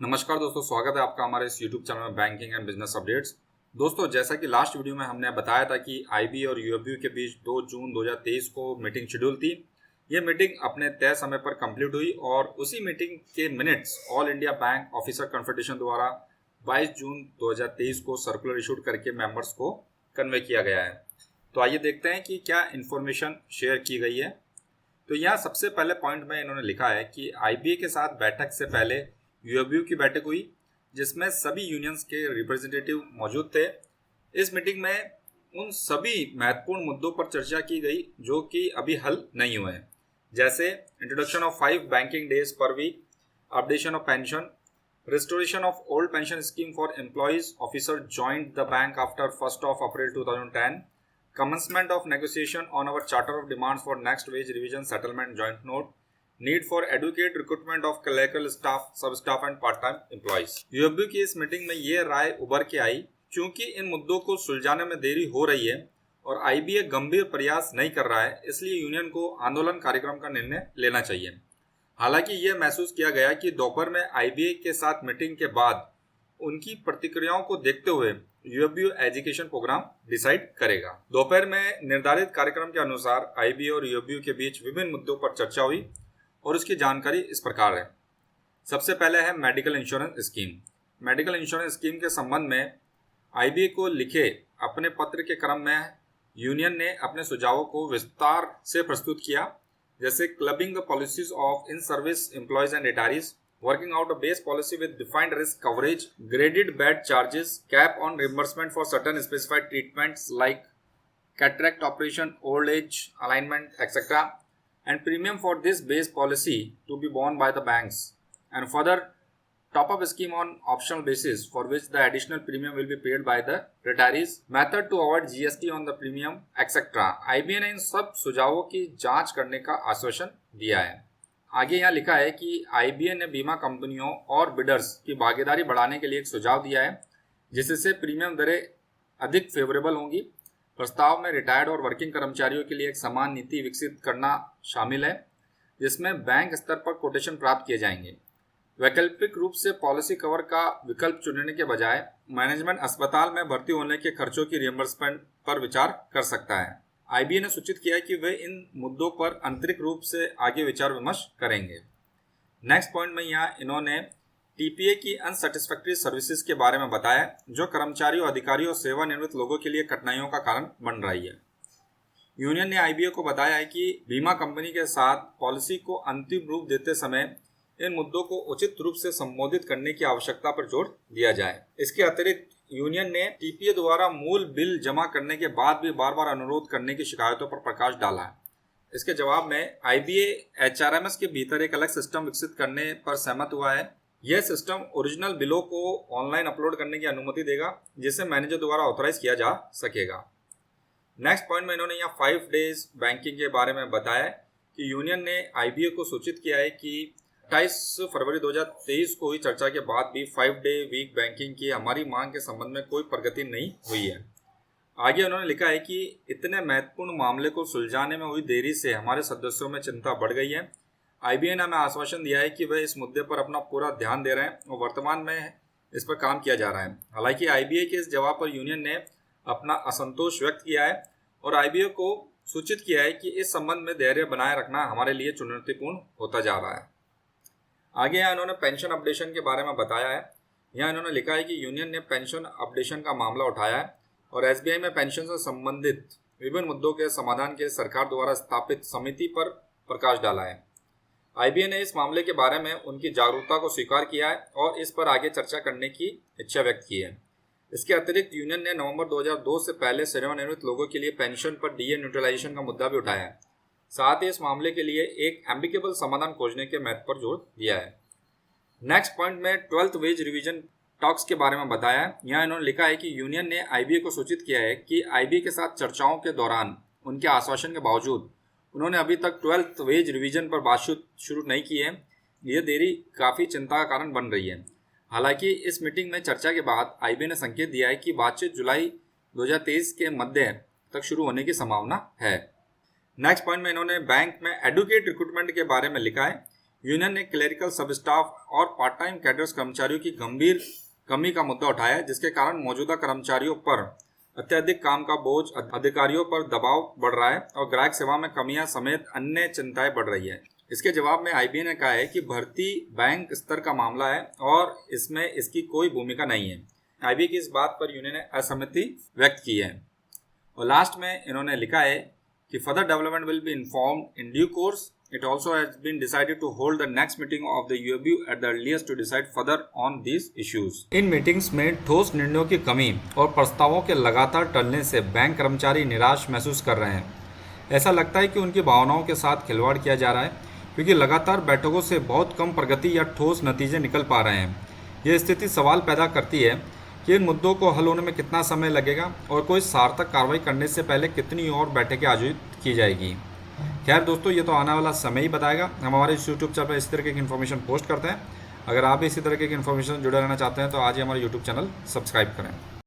नमस्कार दोस्तों, स्वागत है आपका हमारे इस YouTube चैनल में बैंकिंग एंड बिजनेस अपडेट्स। दोस्तों, जैसा कि लास्ट वीडियो में हमने बताया था कि IB और UFB के बीच 2 जून 2023 को मीटिंग शेड्यूल थी। ये मीटिंग अपने तय समय पर कंप्लीट हुई और उसी मीटिंग के minutes all India bank officer confederation द्वारा 22 जून 2023 को सर्कुलर इशूड करके मेंबर्स को कन्वे किया गया है। तो आइए देखते हैं कि क्या इन्फॉर्मेशन शेयर की गई है। तो यहाँ सबसे पहले पॉइंट में इन्होंने लिखा है कि IBA के साथ बैठक से पहले UFB की बैठक हुई, जिसमें सभी यूनियंस के रिप्रेजेंटेटिव मौजूद थे। इस मीटिंग में उन सभी महत्वपूर्ण मुद्दों पर चर्चा की गई जो कि अभी हल नहीं हुए हैं, जैसे introduction of 5 banking days per week, updation of pension, restoration of old pension scheme for employees officer joined the bank after 1st of April 2010, commencement of negotiation on our charter of demands for next wage revision settlement joint note, need for adequate recruitment of clerical staff, sub staff and part time employees। UFB की इस meeting में ये राय उभर के आई क्योंकि इन मुद्दों को सुलझाने में देरी हो रही है और IBA गंभीर प्रयास नहीं कर रहा है, इसलिए यूनियन को आंदोलन कार्यक्रम का निर्णय लेना चाहिए। हालांकि यह महसूस किया गया कि दोपहर में IBA के साथ मीटिंग के बाद उनकी प्रतिक्रियाओं को देखते हुए UFB एजुकेशन प्रोग्राम डिसाइड करेगा। दोपहर में निर्धारित कार्यक्रम के अनुसार IBA और UFB के बीच विभिन्न मुद्दों पर चर्चा हुई और उसकी जानकारी इस प्रकार है। सबसे पहले है medical insurance scheme. Medical insurance scheme के संबंध में IBA को लिखे अपने पत्र के क्रम में यूनियन ने अपने सुझावों को विस्तार से प्रस्तुत किया, जैसे clubbing the policies of in service employees and retirees, working out a base policy with defined risk coverage, graded bed charges, cap on reimbursement for certain specified treatments like cataract operation, old age alignment, etc., and premium for this base policy to be borne by the banks, and further top-up scheme on optional basis for which the additional premium will be paid by the retirees, method to avoid GST on the premium, etc. IBA ने इन सब सुझावों की जांच करने का आश्वासन दिया है। आगे यहाँ लिखा है कि IBA ने बीमा कंपनियों और बिडर्स की भागीदारी बढ़ाने के लिए एक सुझाव दिया है, जिससे प्रीमियम दरें अधिक फेवरेबल होंगी। प्रस्ताव में रिटायर्ड और वर्किंग कर्मचारियों के लिए एक समान नीति विकसित करना शामिल है, जिसमें बैंक स्तर पर कोटेशन प्राप्त किए जाएंगे। वैकल्पिक रूप से पॉलिसी कवर का विकल्प चुनने के बजाय मैनेजमेंट अस्पताल में भर्ती होने के खर्चों की रियम्बर्समेंट पर विचार कर सकता है। IBA ने सूचित किया कि वे इन मुद्दों पर आंतरिक रूप से आगे विचार विमर्श करेंगे। नेक्स्ट पॉइंट में यहाँ इन्होंने TPA की अनसेटिस्फैक्टरी सर्विसेज के बारे में बताया, जो कर्मचारियों, अधिकारियों और सेवानिवृत्त लोगों के लिए कठिनाइयों का कारण बन रही है। यूनियन ने IBA को बताया है कि बीमा कंपनी के साथ पॉलिसी को अंतिम रूप देते समय इन मुद्दों को उचित रूप से संबोधित करने की आवश्यकता पर जोर दिया जाए। इसके अतिरिक्त यूनियन ने TPA द्वारा मूल बिल जमा करने के बाद भी बार बार अनुरोध करने की शिकायतों पर प्रकाश डाला है। इसके जवाब में IBA HRMS के भीतर एक अलग सिस्टम विकसित करने पर सहमत हुआ है। यह सिस्टम ओरिजिनल बिलों को ऑनलाइन अपलोड करने की अनुमति देगा, जिसे मैनेजर द्वारा ऑथराइज किया जा सकेगा। नेक्स्ट पॉइंट में इन्होंने यहाँ 5 डेज बैंकिंग के बारे में बताया कि यूनियन ने IBA को सूचित किया है कि 28 फरवरी 2023 को हुई चर्चा के बाद भी 5 डे वीक बैंकिंग की हमारी मांग के संबंध में कोई प्रगति नहीं हुई है। आगे उन्होंने लिखा है कि इतने महत्वपूर्ण मामले को सुलझाने में हुई देरी से हमारे सदस्यों में चिंता बढ़ गई है। IBA ने हमें आश्वासन दिया है कि वे इस मुद्दे पर अपना पूरा ध्यान दे रहे हैं और वर्तमान में इस पर काम किया जा रहा है। हालांकि IBA के इस जवाब पर यूनियन ने अपना असंतोष व्यक्त किया है और IBA को सूचित किया है कि इस संबंध में धैर्य बनाए रखना हमारे लिए चुनौतीपूर्ण होता जा रहा है। आगे यहाँ इन्होंने पेंशन अपडेशन के बारे में बताया है। यहाँ इन्होंने लिखा है कि यूनियन ने पेंशन अपडेशन का मामला उठाया है और SBI में पेंशन से संबंधित विभिन्न मुद्दों के समाधान के सरकार द्वारा स्थापित समिति पर प्रकाश डाला है। IBA ने इस मामले के बारे में उनकी जागरूकता को स्वीकार किया है और इस पर आगे चर्चा करने की इच्छा व्यक्त की है। इसके अतिरिक्त यूनियन ने नवंबर 2002 से पहले सेवानिवृत्त लोगों के लिए पेंशन पर DA न्यूट्रलाइजेशन का मुद्दा भी उठाया है। साथ ही इस मामले के लिए एक एम्बिकेबल समाधान खोजने के महत्व पर जोर दिया है। नेक्स्ट पॉइंट में 12th वेज रिवीजन टॉक्स के बारे में बताया है। यहाँ इन्होंने लिखा है कि यूनियन ने IBA को सूचित किया है कि IBA के साथ चर्चाओं के दौरान उनके आश्वासन के बावजूद उन्होंने अभी तक 12th वेज रिवीजन पर बातचीत शुरू नहीं की है। यह देरी काफ़ी चिंता का कारण बन रही है। हालांकि इस मीटिंग में चर्चा के बाद IBA ने संकेत दिया है कि बातचीत जुलाई 2023 के मध्य तक शुरू होने की संभावना है। नेक्स्ट पॉइंट में इन्होंने बैंक में एडुकेट रिक्रूटमेंट के बारे में लिखा है। यूनियन ने क्लेरिकल सब स्टाफ और पार्ट टाइम कैडर्स कर्मचारियों की गंभीर कमी का मुद्दा उठाया, जिसके कारण मौजूदा कर्मचारियों पर अत्यधिक काम का बोझ, अधिकारियों पर दबाव बढ़ रहा है और ग्राहक सेवा में कमियां समेत अन्य चिंताएं बढ़ रही है। इसके जवाब में आईबीए ने कहा है कि भर्ती बैंक स्तर का मामला है और इसमें इसकी कोई भूमिका नहीं है। आईबीए की इस बात पर यूनियन ने असहमति व्यक्त की है। और लास्ट में इन्होंने लिखा है कि further development will be informed in due course. It also has been decided to hold the next meeting of the UABU at the earliest to decide further on these issues. In meetings में ठोस निर्णयों की कमी और प्रस्तावों के लगातार टलने से बैंक कर्मचारी निराश महसूस कर रहे हैं। ऐसा लगता है कि उनकी भावनाओं के साथ खिलवाड़ किया जा रहा है, क्योंकि लगातार बैठकों से बहुत कम प्रगति या ठोस नतीजे निकल पा रहे हैं। यह स्थिति सवाल पैदा करती है कि इन मुद्दों को हल होने में कितना समय लगेगा और कोई सार्थक कार्रवाई करने से पहले कितनी और बैठकें आयोजित की जाएगी। खैर दोस्तों, ये तो आने वाला समय ही बताएगा। हम हमारे यूट्यूब चैनल पर इस तरह की इन्फॉर्मेशन पोस्ट करते हैं। अगर आप भी इसी तरह की इन्फॉर्मेशन जुड़े रहना चाहते हैं तो आज ही हमारे यूट्यूब चैनल सब्सक्राइब करें।